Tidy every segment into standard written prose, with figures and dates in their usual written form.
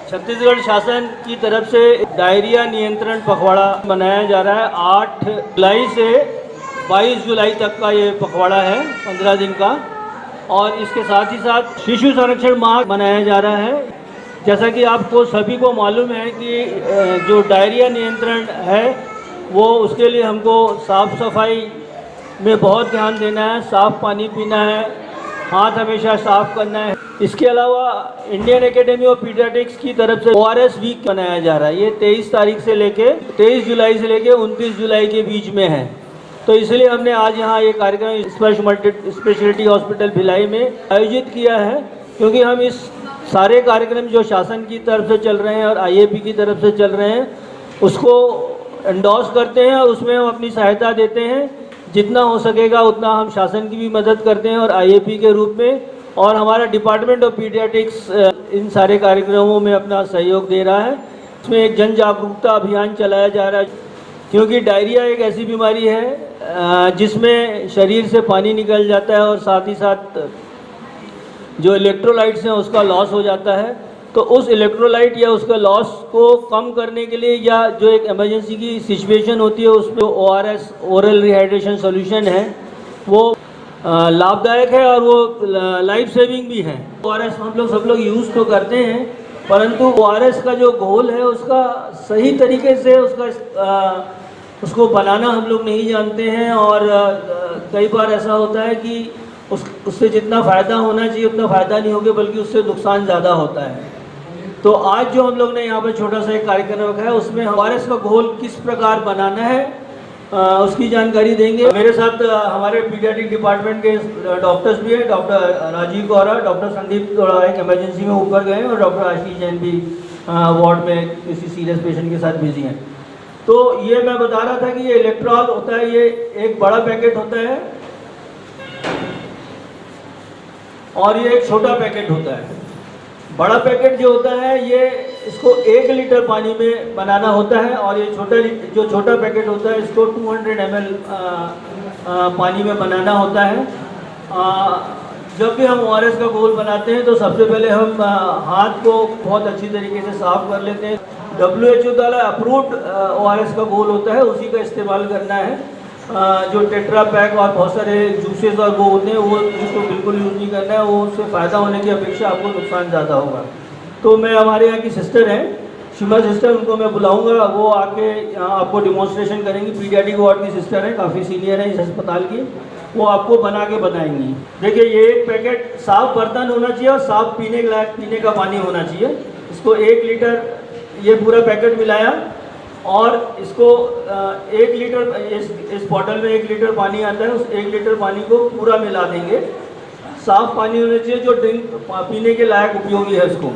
छत्तीसगढ़ शासन की तरफ से डायरिया नियंत्रण पखवाड़ा मनाया जा रहा है। 8 जुलाई से 22 जुलाई तक का ये पखवाड़ा है, 15 दिन का। और इसके साथ ही साथ शिशु संरक्षण माह मनाया जा रहा है। जैसा कि आपको सभी को मालूम है कि जो डायरिया नियंत्रण है वो उसके लिए हमको साफ़ सफाई में बहुत ध्यान देना है, साफ़ पानी पीना है, हाथ हमेशा साफ़ करना है। इसके अलावा इंडियन एकेडमी ऑफ पीडियाट्रिक्स की तरफ से ORS वीक मनाया जा रहा है। ये 23 जुलाई से लेके 29 जुलाई के बीच में है। तो इसलिए हमने आज यहाँ ये कार्यक्रम स्पर्श मल्टी स्पेशलिटी हॉस्पिटल भिलाई में आयोजित किया है, क्योंकि हम इस सारे कार्यक्रम जो शासन की तरफ से चल रहे हैं और IAP की तरफ से चल रहे हैं उसको एंडोर्स करते हैं और उसमें हम अपनी सहायता देते हैं। जितना हो सकेगा उतना हम शासन की भी मदद करते हैं और IAP के रूप में, और हमारा डिपार्टमेंट ऑफ पीडियाट्रिक्स इन सारे कार्यक्रमों में अपना सहयोग दे रहा है। इसमें एक जन जागरूकता अभियान चलाया जा रहा है, क्योंकि डायरिया एक ऐसी बीमारी है जिसमें शरीर से पानी निकल जाता है और साथ ही साथ जो इलेक्ट्रोलाइट्स हैं उसका लॉस हो जाता है। तो उस इलेक्ट्रोलाइट या उसका लॉस को कम करने के लिए या जो एक इमरजेंसी की सिचुएशन होती है उसमें ORS ओरल रिहाइड्रेशन सॉल्यूशन है वो लाभदायक है और वो लाइफ सेविंग भी है। ORS हम लोग सब लोग यूज़ तो करते हैं, परंतु ORS का जो घोल है उसका सही तरीके से उसको बनाना हम लोग नहीं जानते हैं। और कई बार ऐसा होता है कि उससे जितना फ़ायदा होना चाहिए उतना फ़ायदा नहीं होगा, बल्कि उससे नुकसान ज़्यादा होता है। तो आज जो हम लोग ने यहाँ पर छोटा सा एक कार्यक्रम रखा है उसमें ORS का घोल किस प्रकार बनाना है उसकी जानकारी देंगे। मेरे साथ हमारे पीडियाट्रिक डिपार्टमेंट के डॉक्टर्स भी हैं, डॉक्टर राजीव गौरा, डॉक्टर संदीप थोड़ा एक इमरजेंसी में ऊपर गए और डॉक्टर आशीष जैन भी वार्ड में किसी सीरियस पेशेंट के साथ बिजी हैं। तो ये मैं बता रहा था कि ये इलेक्ट्रॉल होता है, ये एक बड़ा पैकेट होता है और ये एक छोटा पैकेट होता है। बड़ा पैकेट जो होता है ये इसको 1 लीटर पानी में बनाना होता है, और ये छोटा पैकेट होता है इसको 200 ml पानी में बनाना होता है। जब भी हम ORS का घोल बनाते हैं तो सबसे पहले हम हाथ को बहुत अच्छी तरीके से साफ़ कर लेते हैं। WHO द्वारा अप्रूव्ड ORS का घोल होता है, उसी का इस्तेमाल करना है। जो टेट्रा पैक और बहुत सारे जूसेस और वो होते हैं वो इसको बिल्कुल यूज़ नहीं करना है, वो उससे फ़ायदा होने की अपेक्षा आपको नुकसान ज़्यादा होगा। तो मैं हमारे यहाँ की सिस्टर हैं शिमा सिस्टर, उनको मैं बुलाऊंगा, वो आके यहाँ आपको डिमॉन्स्ट्रेशन करेंगी। पीडियाट्रिक वार्ड की सिस्टर हैं, काफ़ी सीनियर हैं इस अस्पताल की, वो आपको बना के बताएंगी। देखिए ये एक पैकेट साफ़ बर्तन होना चाहिए और साफ़ पीने के लायक पीने का पानी होना चाहिए। इसको 1 लीटर ये पूरा पैकेट मिलाया और इसको 1 लीटर इस बॉटल में 1 लीटर पानी आता है, उस 1 लीटर पानी को पूरा मिला देंगे। साफ़ पानी होना चाहिए जो ड्रिंक पीने के लायक उपयोगी है, उसको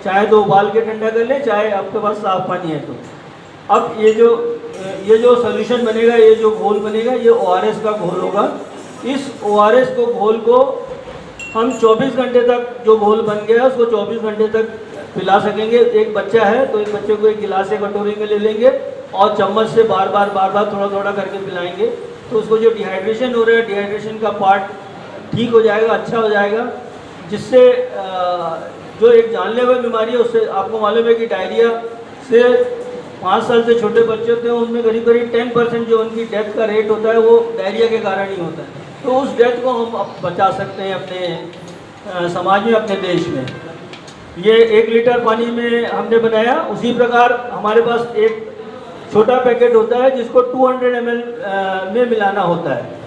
चाहे तो उबाल के ठंडा कर ले, चाहे आपके पास साफ़ पानी है तो। अब ये जो सोल्यूशन बनेगा, ये जो घोल बनेगा, ये ORS का घोल होगा। इस ORS को घोल को हम 24 घंटे तक, जो घोल बन गया है उसको 24 घंटे तक पिला सकेंगे। एक बच्चा है तो एक बच्चे को एक गिलास या कटोरी में ले लेंगे और चम्मच से बार बार थोड़ा थोड़ा करके पिलाएंगे, तो उसको जो डिहाइड्रेशन हो रहा है, डिहाइड्रेशन का पार्ट ठीक हो जाएगा, अच्छा हो जाएगा, जिससे जो एक जानलेवा बीमारी है उससे, आपको मालूम है कि डायरिया से 5 साल से छोटे बच्चे होते हैं उनमें करीब 10% जो उनकी डेथ का रेट होता है वो डायरिया के कारण ही होता है। तो उस डेथ को हम बचा सकते हैं अपने समाज में, अपने देश में। ये 1 लीटर पानी में हमने बनाया। उसी प्रकार हमारे पास एक छोटा पैकेट होता है जिसको 200 ml में मिलाना होता है।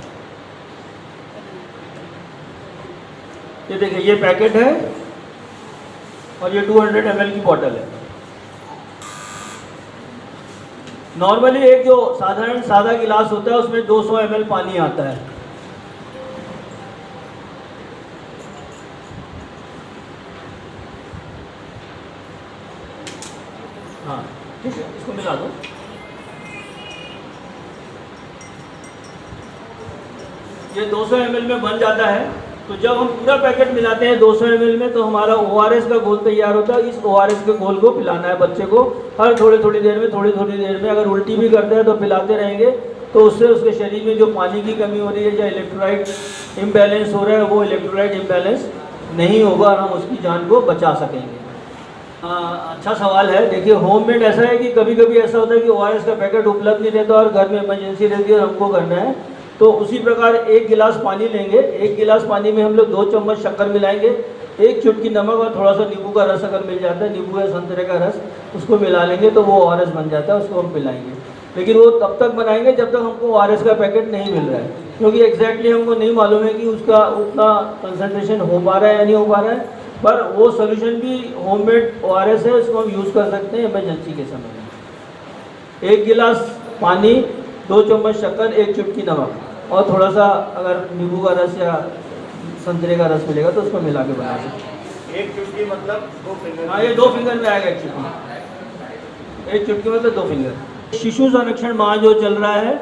ये देखिए ये पैकेट है और ये 200 ml की बोतल है। नॉर्मली एक जो साधारण सादा गिलास होता है उसमें 200 ml पानी आता है। हाँ ठीक है, इसको मिला दो। ये 200 ml में बन जाता है। तो जब हम पूरा पैकेट मिलाते हैं 200 ml में, तो हमारा ORS का घोल तैयार होता है। इस ORS के घोल को पिलाना है बच्चे को हर थोड़ी देर में। अगर उल्टी भी करता है तो पिलाते रहेंगे, तो उससे उसके शरीर में जो पानी की कमी हो रही है या इलेक्ट्रोलाइट इम्बैलेंस हो रहा है, वो इलेक्ट्रोलाइट इम्बैलेंस नहीं होगा और हम उसकी जान को बचा सकेंगे। अच्छा सवाल है। देखिए, होममेड ऐसा है कि कभी कभी ऐसा होता है कि ओआरएस का पैकेट उपलब्ध नहीं रहता और घर में इमरजेंसी रहती है और हमको करना है, तो उसी प्रकार 1 गिलास पानी लेंगे। 1 गिलास पानी में हम लोग 2 चम्मच शक्कर मिलाएंगे, 1 चुटकी नमक और थोड़ा सा नींबू का रस अगर मिल जाता है, नींबू या संतरे का रस, उसको मिला लेंगे तो वो ओआरएस बन जाता है, उसको हम पिलाएंगे। लेकिन वो तब तक बनाएंगे जब तक हमको ओआरएस का पैकेट नहीं मिल रहा है, क्योंकि एग्जैक्टली हमको नहीं मालूम है कि उसका उतना कंसनट्रेशन हो पा रहा है या नहीं हो पा रहा है। पर वो सोल्यूशन भी होममेड ओआरएस है, उसको हम यूज़ कर सकते हैं इमरजेंसी के समय में। 1 गिलास पानी, 2 चम्मच शक्कर, 1 चुटकी नमक और थोड़ा सा अगर नींबू का रस या संतरे का रस मिलेगा तो उसको मिला के बना सकते हैं। 1 चुटकी मतलब 2 फिंगर? हाँ, ये 2 फिंगर में आएगा 1 चुटकी। 1 चुटकी मतलब 2 फिंगर। शिशु संरक्षण माह जो चल रहा है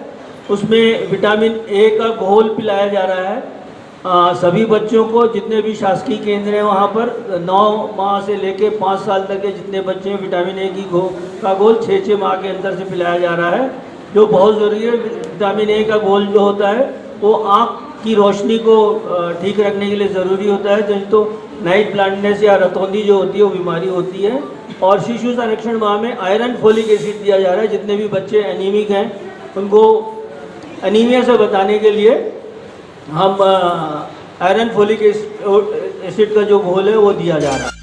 उसमें विटामिन ए का घोल पिलाया जा रहा है सभी बच्चों को। जितने भी शासकीय केंद्र हैं वहाँ पर 9 माह से लेके 5 साल तक के जितने बच्चे हैं, विटामिन ए का घोल 6 माह के अंदर से पिलाया जा रहा है, जो बहुत ज़रूरी है। विटामिन ए का घोल जो होता है वो आँख की रोशनी को ठीक रखने के लिए ज़रूरी होता है, तो नाइट ब्लाइंडनेस या रतौंधी जो होती है वो बीमारी होती है। और शिशु संरक्षण माह में आयरन फोलिक एसिड दिया जा रहा है। जितने भी बच्चे एनीमिक हैं उनको एनीमिया से बचाने के लिए हम आयरन फोलिक एसिड का जो घोल है वो दिया जा रहा है।